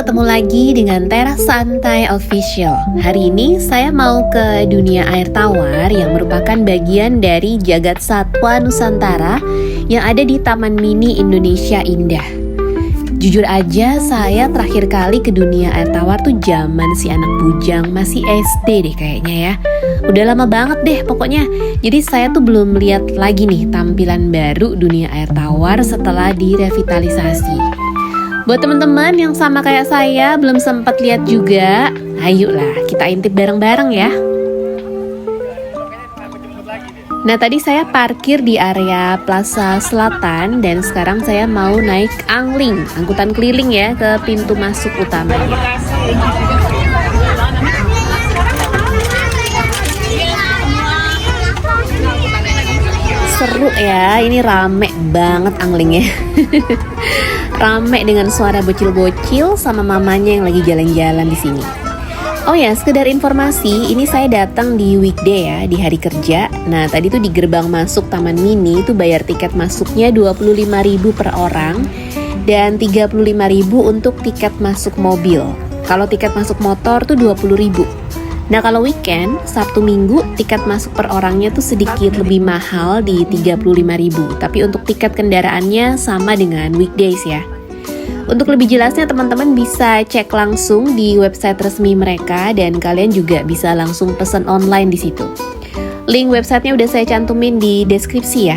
ketemu lagi dengan Teras Santai Official. Hari ini saya mau ke dunia air tawar yang merupakan bagian dari Jagat Satwa Nusantara yang ada di Taman Mini Indonesia Indah. Jujur aja, saya terakhir kali ke dunia air tawar tuh zaman si anak bujang masih SD deh kayaknya ya. Udah lama banget deh pokoknya. Jadi saya tuh belum lihat lagi nih tampilan baru dunia air tawar setelah direvitalisasi. Buat teman-teman yang sama kayak saya belum sempat lihat juga, ayolah kita intip bareng-bareng ya. Nah tadi saya parkir di area Plaza Selatan dan sekarang saya mau naik angling, angkutan keliling ya ke pintu masuk utamanya. Seru ya, ini rame banget anglingnya. Rame dengan suara bocil-bocil sama mamanya yang lagi jalan-jalan di sini. Oh ya, sekedar informasi, ini saya datang di weekday ya, di hari kerja. Nah, tadi tuh di gerbang masuk Taman Mini itu bayar tiket masuknya 25.000 per orang dan 35.000 untuk tiket masuk mobil. Kalau tiket masuk motor tuh 20.000. Nah, kalau weekend, Sabtu Minggu, tiket masuk per orangnya tuh sedikit lebih mahal di 35.000. Tapi untuk tiket kendaraannya sama dengan weekdays ya. Untuk lebih jelasnya teman-teman bisa cek langsung di website resmi mereka dan kalian juga bisa langsung pesan online di situ. Link websitenya udah saya cantumin di deskripsi ya.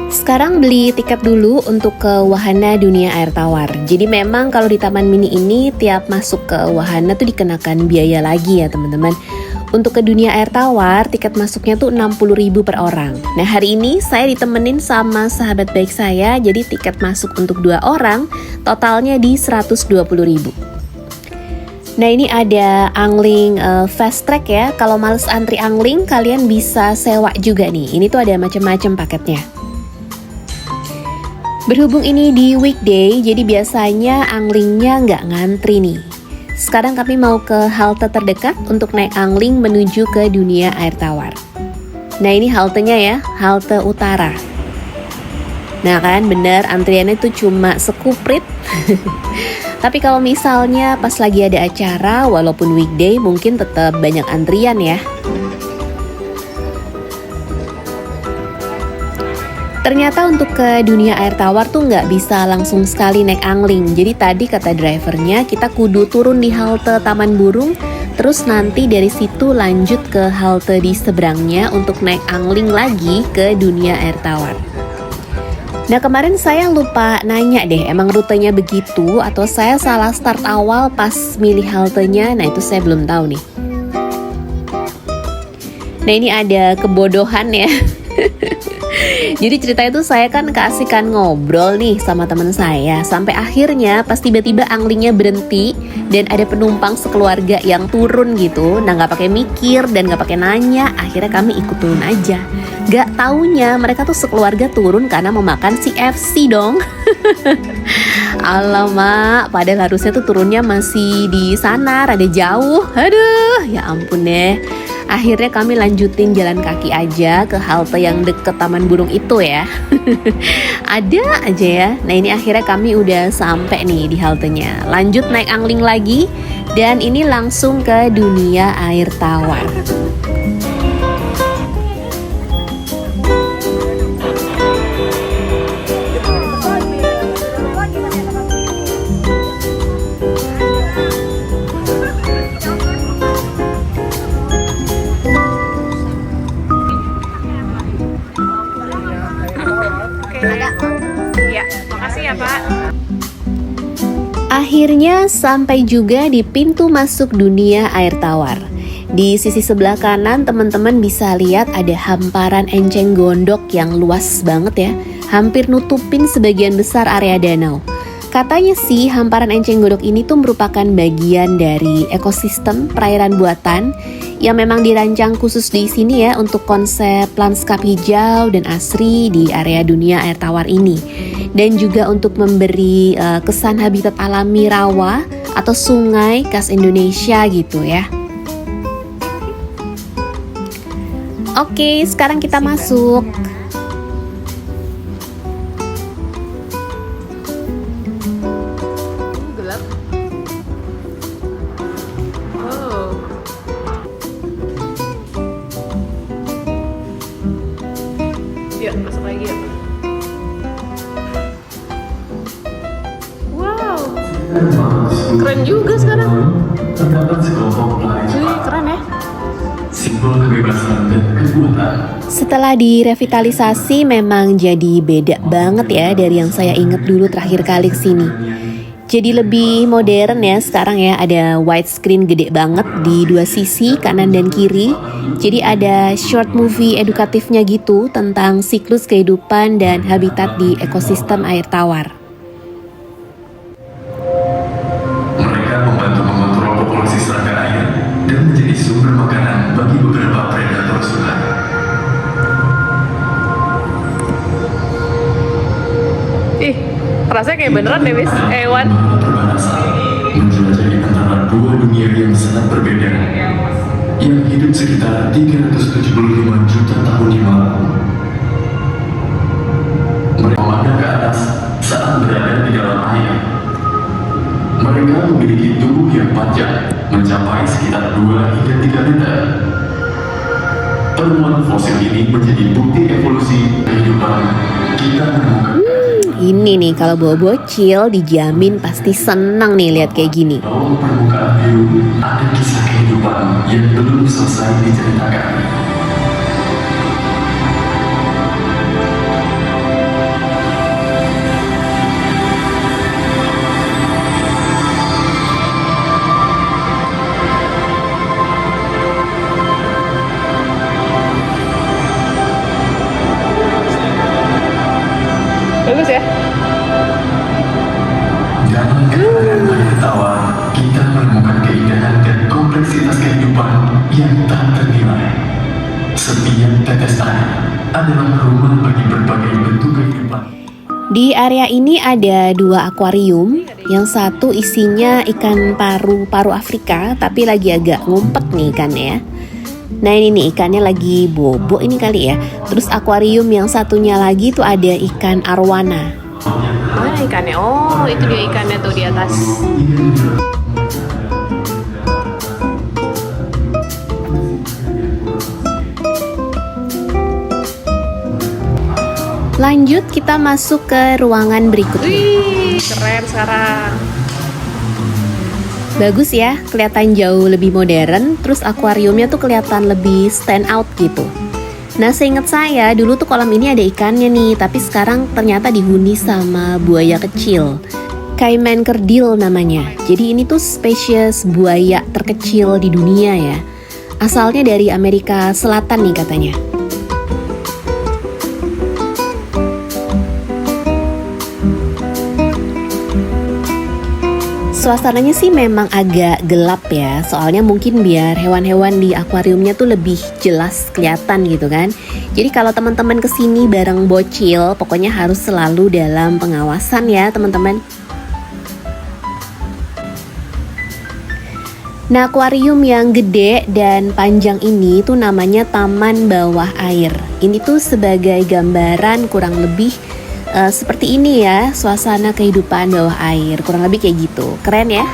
Sekarang beli tiket dulu untuk ke wahana dunia air tawar. Jadi memang kalau di Taman Mini ini tiap masuk ke wahana tuh dikenakan biaya lagi ya teman-teman. Untuk ke dunia air tawar, tiket masuknya tuh 60.000 per orang. Nah hari ini saya ditemenin sama sahabat baik saya, jadi tiket masuk untuk 2 orang totalnya di 120.000. Nah ini ada angling fast track ya. Kalau males antri angling, kalian bisa sewa juga nih. Ini tuh ada macam-macam paketnya. Berhubung ini di weekday, jadi biasanya anglingnya nggak ngantri nih. Sekarang kami mau ke halte terdekat untuk naik angling menuju ke dunia air tawar. Nah ini haltenya ya, halte utara. Nah kan bener antriannya tuh cuma sekuprit. Tapi kalau misalnya pas lagi ada acara, walaupun weekday mungkin tetap banyak antrian ya. Ternyata untuk ke dunia air tawar tuh nggak bisa langsung sekali naik angling. Jadi tadi kata drivernya kita kudu turun di halte Taman Burung, terus nanti dari situ lanjut ke halte di seberangnya untuk naik angling lagi ke dunia air tawar. Nah kemarin saya lupa nanya deh, emang rutenya begitu atau saya salah start awal pas milih haltenya, nah itu saya belum tahu nih. Nah ini ada kebodohan ya. Jadi ceritanya tuh saya kan keasikan ngobrol nih sama teman saya. Sampai akhirnya pas tiba-tiba anglingnya berhenti dan ada penumpang sekeluarga yang turun gitu. Nah gak pakai mikir dan gak pakai nanya, akhirnya kami ikut turun aja. Gak taunya mereka tuh sekeluarga turun karena mau makan CFC dong. Alamak, padahal harusnya tuh turunnya masih di sana, rada jauh. Aduh, ya ampun deh. Akhirnya kami lanjutin jalan kaki aja ke halte yang deket Taman Burung itu ya. Ada aja ya. Nah ini akhirnya kami udah sampai nih di haltenya. Lanjut naik angling lagi dan ini langsung ke dunia air tawar. Ya, makasih ya Pak. Akhirnya sampai juga di pintu masuk dunia air tawar. Di sisi sebelah kanan teman-teman bisa lihat ada hamparan enceng gondok yang luas banget ya. Hampir nutupin sebagian besar area danau. Katanya sih hamparan enceng gondok ini tuh merupakan bagian dari ekosistem perairan buatan yang memang dirancang khusus di sini ya untuk konsep lanskap hijau dan asri di area dunia air tawar ini. Dan juga untuk memberi kesan habitat alami rawa atau sungai khas Indonesia gitu ya. Oke, sekarang kita masuk. Keren juga sekarang. Terdapat sekelompok pelari Wih, cepat, keren ya. simbol kebebasan dan kekuatan. Setelah direvitalisasi memang jadi beda banget ya dari yang saya inget dulu terakhir kali kesini. Jadi lebih modern ya sekarang ya, ada widescreen gede banget di dua sisi kanan dan kiri. Jadi ada short movie edukatifnya gitu tentang siklus kehidupan dan habitat di ekosistem air tawar. Mereka membantu mengontrol populasi serangga air dan menjadi sumber makanan bagi beberapa predator sungai. Ih, rasanya kayak beneran deh, Wis. Hewan. Berbahasa menjelajahi antara dua dunia yang sangat berbeda yang hidup sekitar 375 juta tahun yang lalu. Mereka memandang ke atas saat berada di dalam air. Mereka memiliki tubuh yang panjang mencapai sekitar 2 hingga 3 meter. Temuan fosil ini menjadi bukti evolusi kehidupan. Kita menemukan Ini nih kalau bawa bocil dijamin pasti senang nih lihat kayak gini. bawah permukaan biru ada kisah kehidupan yang belum selesai diceritakan. Bagus ya. Dalam keterangan air tawar, kita menemukan keindahan dan kompleksitas kehidupan yang tak ternilai. Setiap tetes air adalah rumah bagi berbagai bentuk kehidupan. Di area ini ada 2 akuarium, yang satu isinya ikan paru Afrika tapi lagi agak ngumpet nih ikannya ya. Nah ini nih ikannya lagi bobo ini kali ya. Terus akuarium yang satunya lagi tuh ada ikan arwana. Mana ikannya? Oh, itu dia ikannya tuh di atas. Lanjut kita masuk ke ruangan berikutnya. Wih, keren sekarang. Bagus ya, kelihatan jauh lebih modern. Terus akuariumnya tuh kelihatan lebih stand out gitu. Nah seingat saya dulu tuh kolam ini ada ikannya nih, tapi sekarang ternyata dihuni sama buaya kecil. Cayman kerdil namanya. Jadi ini tuh spesies buaya terkecil di dunia ya. Asalnya dari Amerika Selatan nih katanya. Suasananya sih memang agak gelap ya, soalnya mungkin biar hewan-hewan di akuariumnya tuh lebih jelas kelihatan gitu kan. Jadi kalau teman-teman kesini bareng bocil, pokoknya harus selalu dalam pengawasan ya teman-teman. Nah akuarium yang gede dan panjang ini tuh namanya Taman Bawah Air. Ini tuh sebagai gambaran kurang lebih seperti ini ya suasana kehidupan bawah air, kurang lebih kayak gitu. Keren ya.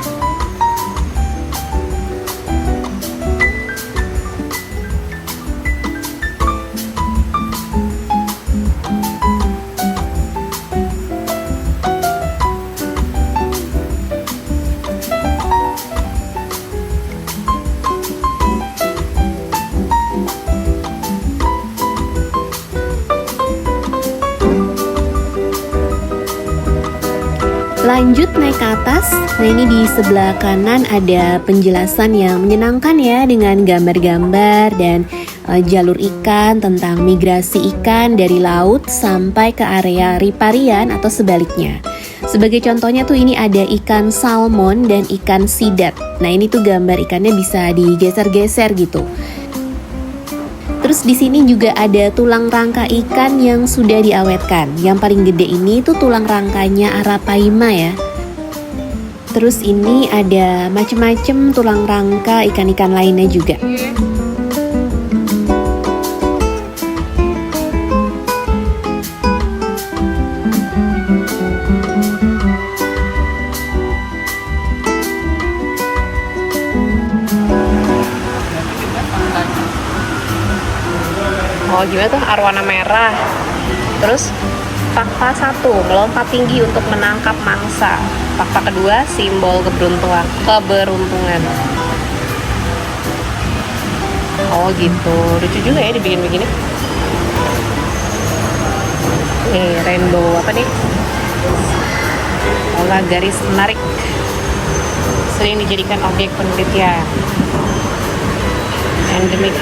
Lanjut naik ke atas. Nah ini di sebelah kanan ada penjelasan yang menyenangkan ya, dengan gambar-gambar dan jalur ikan, tentang migrasi ikan dari laut sampai ke area riparian atau sebaliknya. Sebagai contohnya tuh ini ada ikan salmon dan ikan sidat. Nah ini tuh gambar ikannya bisa digeser-geser gitu. Terus di sini juga ada tulang rangka ikan yang sudah diawetkan. Yang paling gede ini tuh tulang rangkanya arapaima ya. Terus ini ada macem-macem tulang rangka ikan-ikan lainnya juga. Oh gimana tuh, arwana merah. Terus Fakta 1, melompat tinggi untuk menangkap mangsa. Fakta kedua, simbol keberuntungan. Oh gitu, lucu juga ya dibikin begini. Nih, rainbow apa nih? Pola garis menarik. Sering dijadikan objek penelitian. Endemik.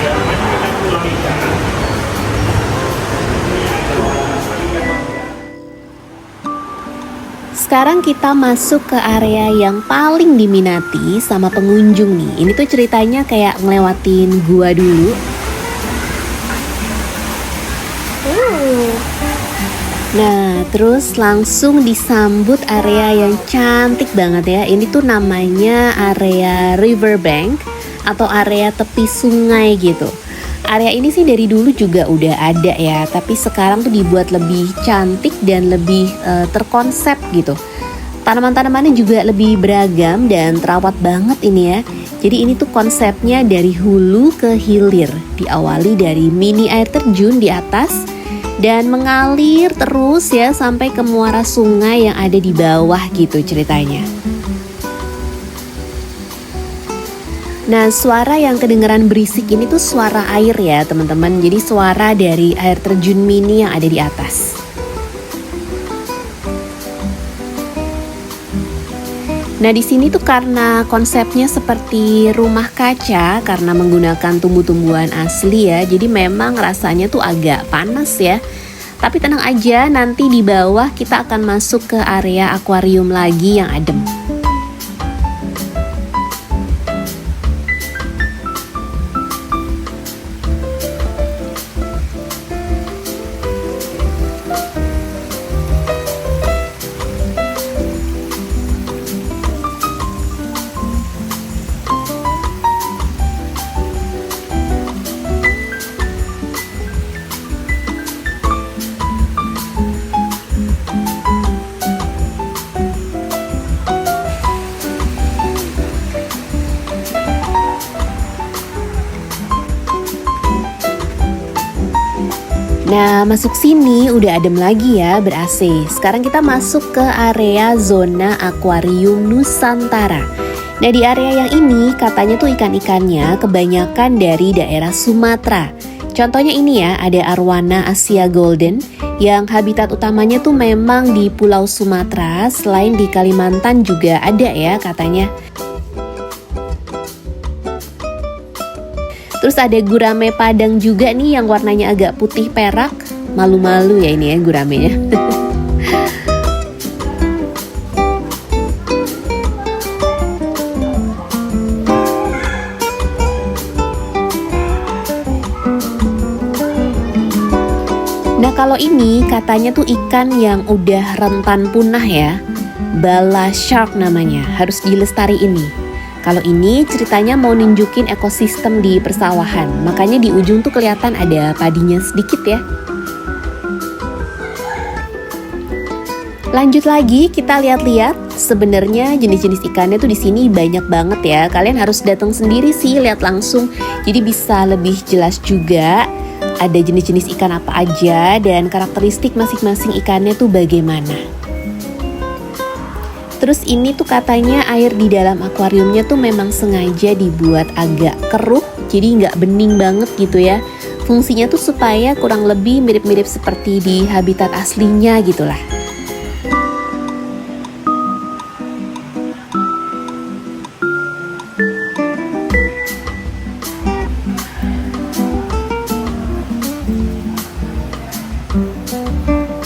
Sekarang kita masuk ke area yang paling diminati sama pengunjung nih. Ini tuh ceritanya kayak ngelewatin gua dulu. Nah, terus langsung disambut area yang cantik banget ya. Ini tuh namanya area riverbank atau area tepi sungai gitu. Area ini sih dari dulu juga udah ada ya, tapi sekarang tuh dibuat lebih cantik dan lebih terkonsep gitu. Tanaman-tanamannya juga lebih beragam dan terawat banget ini ya. Jadi ini tuh konsepnya dari hulu ke hilir. Diawali dari mini air terjun di atas dan mengalir terus ya sampai ke muara sungai yang ada di bawah gitu ceritanya. Nah, suara yang kedengeran berisik ini tuh suara air ya teman-teman. Jadi suara dari air terjun mini yang ada di atas. Nah, di sini tuh karena konsepnya seperti rumah kaca karena menggunakan tumbuh-tumbuhan asli ya. Jadi memang rasanya tuh agak panas ya. Tapi tenang aja, nanti di bawah kita akan masuk ke area akuarium lagi yang adem. Nah, masuk sini udah adem lagi ya, ber-AC. Sekarang kita masuk ke area zona akuarium Nusantara. Nah, di area yang ini katanya tuh ikan-ikannya kebanyakan dari daerah Sumatera. Contohnya ini ya, ada arwana Asia Golden yang habitat utamanya tuh memang di Pulau Sumatera. Selain di Kalimantan juga ada ya katanya. Terus ada gurame padang juga nih yang warnanya agak putih perak. Malu-malu ya ini ya guramenya. Nah, kalau ini katanya tuh ikan yang udah rentan punah ya. Bala shark namanya, harus dilestariin nih. Kalau ini ceritanya mau nunjukin ekosistem di persawahan, makanya di ujung tuh kelihatan ada padinya sedikit ya. Lanjut lagi kita lihat-lihat, sebenarnya jenis-jenis ikannya tuh di sini banyak banget ya. Kalian harus datang sendiri sih, lihat langsung, jadi bisa lebih jelas juga ada jenis-jenis ikan apa aja dan karakteristik masing-masing ikannya tuh bagaimana. Terus ini tuh katanya air di dalam akuariumnya tuh memang sengaja dibuat agak keruh, jadi nggak bening banget gitu ya. Fungsinya tuh supaya kurang lebih mirip-mirip seperti di habitat aslinya gitulah.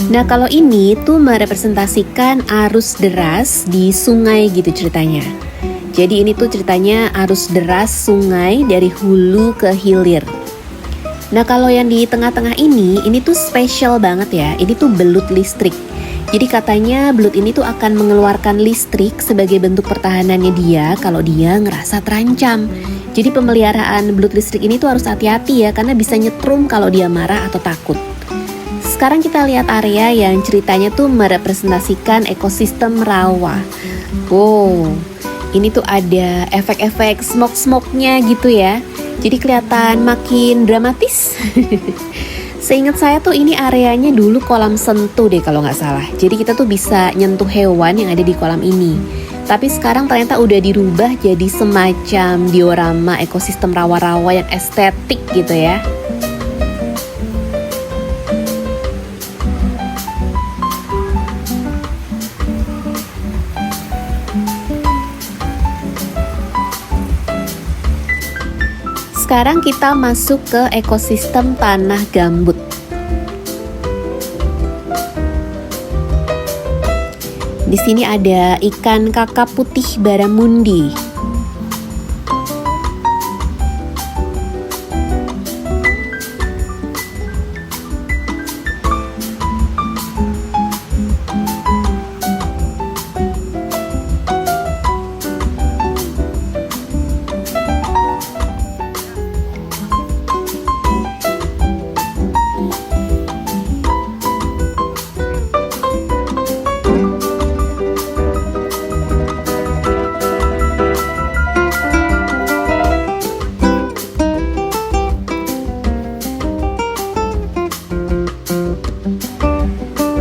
Nah, kalau ini tuh merepresentasikan arus deras di sungai gitu ceritanya. Jadi ini tuh ceritanya arus deras sungai dari hulu ke hilir. Nah, kalau yang di tengah-tengah ini tuh spesial banget ya. Ini tuh belut listrik. Jadi katanya belut ini tuh akan mengeluarkan listrik sebagai bentuk pertahanannya dia kalau dia ngerasa terancam. Jadi pemeliharaan belut listrik ini tuh harus hati-hati ya karena bisa nyetrum kalau dia marah atau takut. Sekarang kita lihat area yang ceritanya tuh merepresentasikan ekosistem rawa. Wow, ini tuh ada efek-efek smoke-smoke-nya gitu ya. Jadi kelihatan makin dramatis. Seingat saya tuh ini areanya dulu kolam sentuh deh kalau nggak salah. Jadi kita tuh bisa nyentuh hewan yang ada di kolam ini. Tapi sekarang ternyata udah dirubah jadi semacam diorama ekosistem rawa-rawa yang estetik gitu ya. Sekarang kita masuk ke ekosistem tanah gambut. Di sini ada ikan kakap putih baramundi.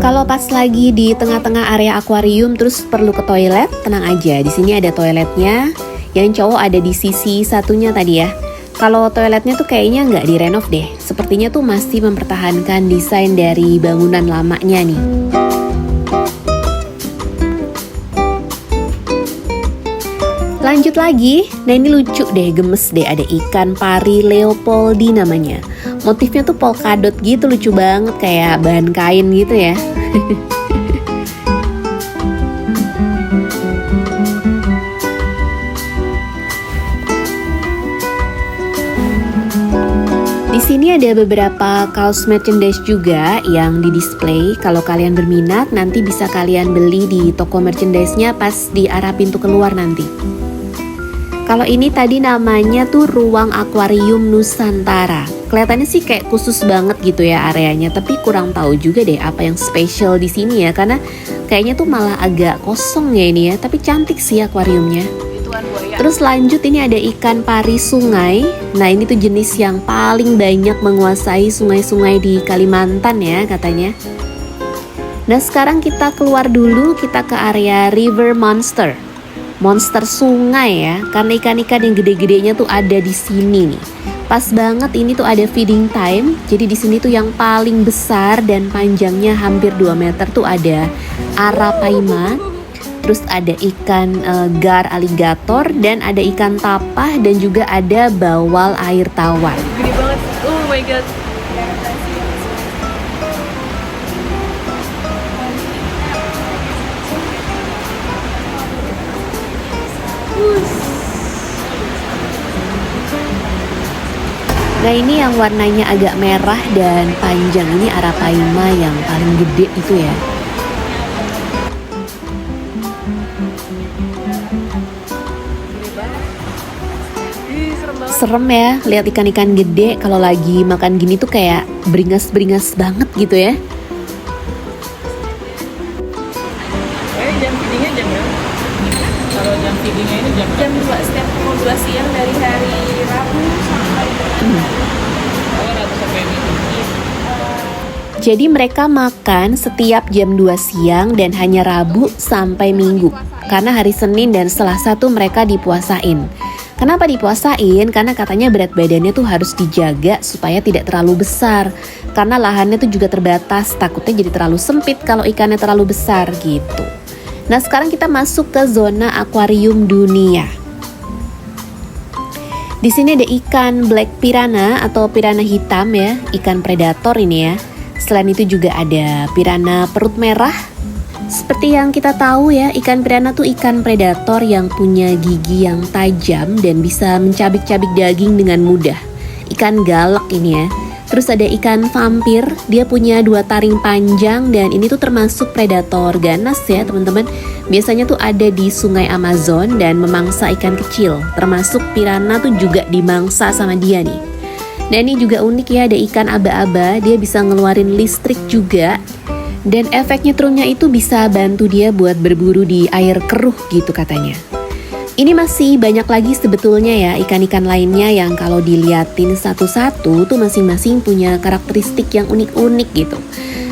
Kalau pas lagi di tengah-tengah area akuarium terus perlu ke toilet, tenang aja, di sini ada toiletnya. Yang cowok ada di sisi satunya tadi ya. Kalau toiletnya tuh kayaknya nggak direnov deh. Sepertinya tuh masih mempertahankan desain dari bangunan lamanya nih. Lanjut lagi, nah ini lucu deh, gemes deh, ada ikan pari Leopoldi namanya. Motifnya tuh polkadot gitu, lucu banget kayak bahan kain gitu ya. Di sini ada beberapa kaos merchandise juga yang di-display. Kalau kalian berminat, nanti bisa kalian beli di toko merchandise-nya pas di arah pintu keluar nanti. Kalau ini tadi namanya tuh Ruang Akuarium Nusantara. Kelihatannya sih kayak khusus banget gitu ya areanya, tapi kurang tahu juga deh apa yang spesial di sini ya, karena kayaknya tuh malah agak kosong ya ini ya, tapi cantik sih akuariumnya. Terus lanjut ini ada ikan pari sungai. Nah ini tuh jenis yang paling banyak menguasai sungai-sungai di Kalimantan ya katanya. Nah sekarang kita keluar dulu, kita ke area River Monster. Monster sungai ya, karena ikan-ikan yang gede-gedenya tuh ada di sini nih. Pas banget ini tuh ada feeding time. Jadi di sini tuh yang paling besar dan panjangnya hampir 2 meter tuh ada arapaima. Terus ada ikan gar aligator dan ada ikan tapah dan juga ada bawal air tawar. Gede banget. Oh my god. Nah ini yang warnanya agak merah dan panjang, ini arapaima yang paling gede itu ya. Serem ya, lihat ikan-ikan gede kalau lagi makan gini tuh kayak beringas-beringas banget gitu ya. Jam feedingnya jam berapa? Kalau jam feedingnya ini jam 2 setiap pukul 2 siang dari hari Rabu sampai Rabu sampai Minggu. Jadi mereka makan setiap jam 2 siang dan hanya Rabu sampai Minggu. Karena hari Senin dan Selasa tuh mereka dipuasain. Kenapa dipuasain? Karena katanya berat badannya tuh harus dijaga supaya tidak terlalu besar. Karena lahannya tuh juga terbatas, takutnya jadi terlalu sempit kalau ikannya terlalu besar gitu. Nah sekarang kita masuk ke zona akuarium dunia. Di sini ada ikan black piranha atau piranha hitam ya, ikan predator ini ya. Selain itu juga ada piranha perut merah. Seperti yang kita tahu ya, ikan piranha tuh ikan predator yang punya gigi yang tajam dan bisa mencabik-cabik daging dengan mudah. Ikan galak ini ya. Terus ada ikan vampir, dia punya 2 taring panjang dan ini tuh termasuk predator ganas ya teman-teman. Biasanya tuh ada di sungai Amazon dan memangsa ikan kecil. Termasuk piranha tuh juga dimangsa sama dia nih. Nah ini juga unik ya, ada ikan aba-aba, dia bisa ngeluarin listrik juga. Dan efek nyetrum itu bisa bantu dia buat berburu di air keruh gitu katanya. Ini masih banyak lagi sebetulnya ya ikan-ikan lainnya yang kalau diliatin satu-satu tuh masing-masing punya karakteristik yang unik-unik gitu.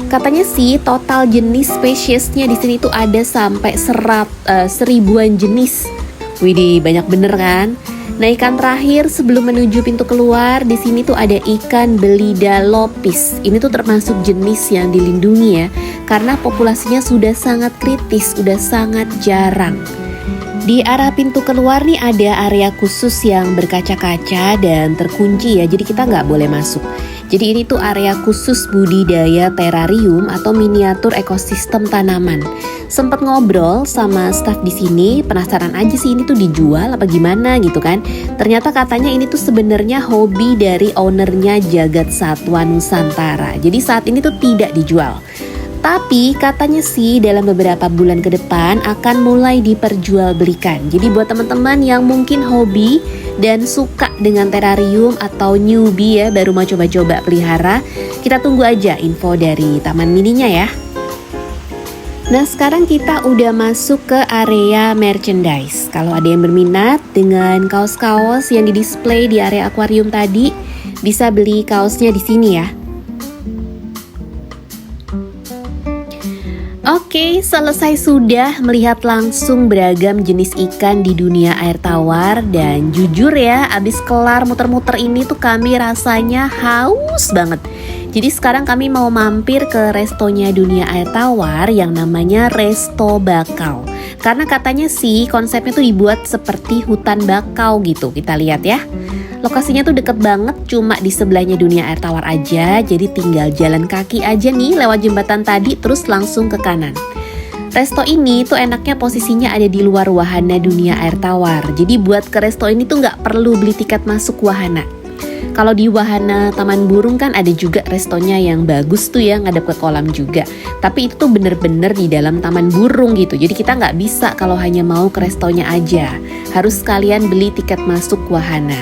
Katanya sih total jenis spesiesnya di sini tuh ada sampai 1000-an jenis. Widih, banyak bener kan? Nah, ikan terakhir sebelum menuju pintu keluar di sini tuh ada ikan belida lopis. Ini tuh termasuk jenis yang dilindungi ya, karena populasinya sudah sangat kritis, sudah sangat jarang. Di arah pintu keluar nih ada area khusus yang berkaca-kaca dan terkunci ya, jadi kita nggak boleh masuk. Jadi ini tuh area khusus budidaya terarium atau miniatur ekosistem tanaman. Sempet ngobrol sama staf di sini, penasaran aja sih ini tuh dijual apa gimana gitu kan. Ternyata katanya ini tuh sebenarnya hobi dari ownernya Jagat Satwa Nusantara. Jadi saat ini tuh tidak dijual. Tapi katanya sih dalam beberapa bulan ke depan akan mulai diperjualbelikan. Jadi buat teman-teman yang mungkin hobi dan suka dengan terarium atau newbie ya, baru mau coba-coba pelihara, kita tunggu aja info dari taman mininya ya. Nah, sekarang kita udah masuk ke area merchandise. Kalau ada yang berminat dengan kaos-kaos yang didisplay di area akuarium tadi, bisa beli kaosnya di sini ya. Oke, selesai sudah melihat langsung beragam jenis ikan di dunia air tawar. Dan jujur ya, abis kelar muter-muter ini tuh kami rasanya haus banget. Jadi sekarang kami mau mampir ke restonya dunia air tawar yang namanya Resto Bakau. Karena katanya sih konsepnya tuh dibuat seperti hutan bakau gitu, kita lihat ya. Lokasinya tuh deket banget, cuma di sebelahnya dunia air tawar aja. Jadi tinggal jalan kaki aja nih lewat jembatan tadi terus langsung ke kanan. Resto ini tuh enaknya posisinya ada di luar wahana dunia air tawar. Jadi buat ke resto ini tuh nggak perlu beli tiket masuk wahana. Kalau di wahana Taman Burung kan ada juga restonya yang bagus tuh ya, ngadep ke kolam juga. Tapi itu tuh bener-bener di dalam Taman Burung gitu. Jadi kita nggak bisa kalau hanya mau ke restonya aja. Harus sekalian beli tiket masuk wahana.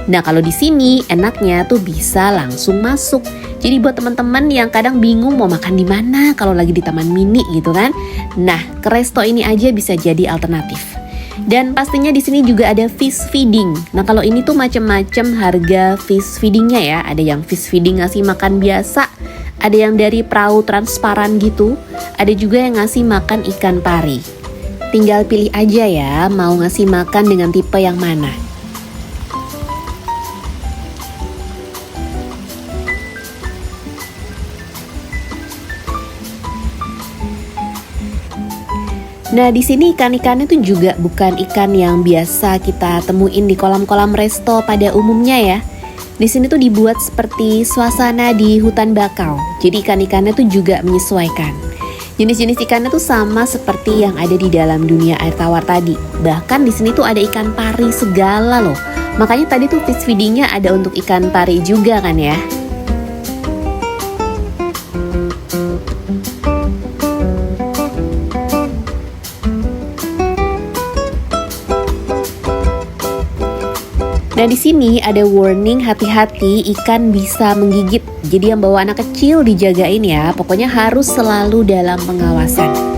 Nah, kalau di sini enaknya tuh bisa langsung masuk. Jadi buat teman-teman yang kadang bingung mau makan di mana kalau lagi di Taman Mini gitu kan. Nah, ke resto ini aja bisa jadi alternatif. Dan pastinya di sini juga ada fish feeding. Nah, kalau ini tuh macam-macam harga fish feedingnya ya. Ada yang fish feeding ngasih makan biasa, ada yang dari perahu transparan gitu, ada juga yang ngasih makan ikan pari. Tinggal pilih aja ya mau ngasih makan dengan tipe yang mana. Nah, di sini ikan-ikannya tuh juga bukan ikan yang biasa kita temuin di kolam-kolam resto pada umumnya ya. Di sini tuh dibuat seperti suasana di hutan bakau. Jadi ikan-ikannya tuh juga menyesuaikan. Jenis-jenis ikannya tuh sama seperti yang ada di dalam dunia air tawar tadi. Bahkan di sini tuh ada ikan pari segala loh. Makanya tadi tuh fish feedingnya ada untuk ikan pari juga kan ya. Nah, di sini ada warning hati-hati ikan bisa menggigit. Jadi yang bawa anak kecil dijagain ya. Pokoknya harus selalu dalam pengawasan.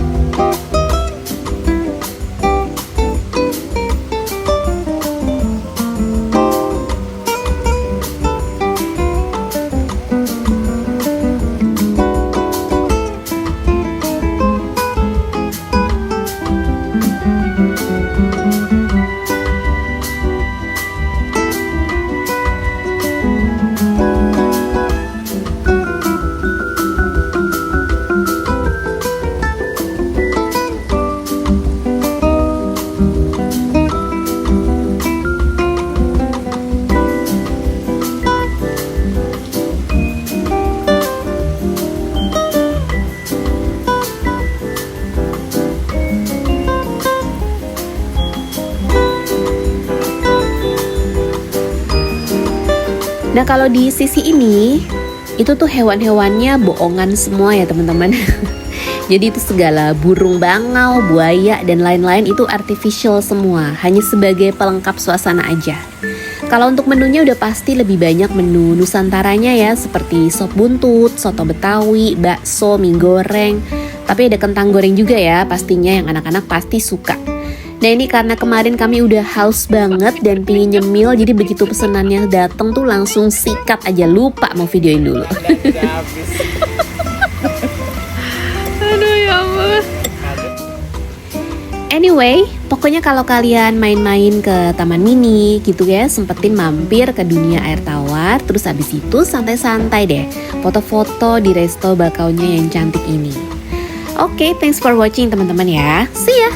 Nah, kalau di sisi ini, itu tuh hewan-hewannya bohongan semua ya teman-teman. Jadi itu segala burung bangau, buaya, dan lain-lain itu artificial semua. Hanya sebagai pelengkap suasana aja. Kalau untuk menunya udah pasti lebih banyak menu Nusantaranya ya. Seperti sop buntut, soto betawi, bakso, mie goreng. Tapi ada kentang goreng juga ya pastinya yang anak-anak pasti suka. Nah ini karena kemarin kami udah haus banget dan pingin nyemil, jadi begitu pesenannya datang tuh langsung sikat aja, lupa mau videoin dulu. Udah habis. Aduh ya ampun. Anyway, pokoknya kalau kalian main-main ke taman mini gitu ya, sempetin mampir ke dunia air tawar, terus abis itu santai-santai deh, foto-foto di resto bakaunya yang cantik ini. Oke, thanks for watching teman-teman ya. See ya!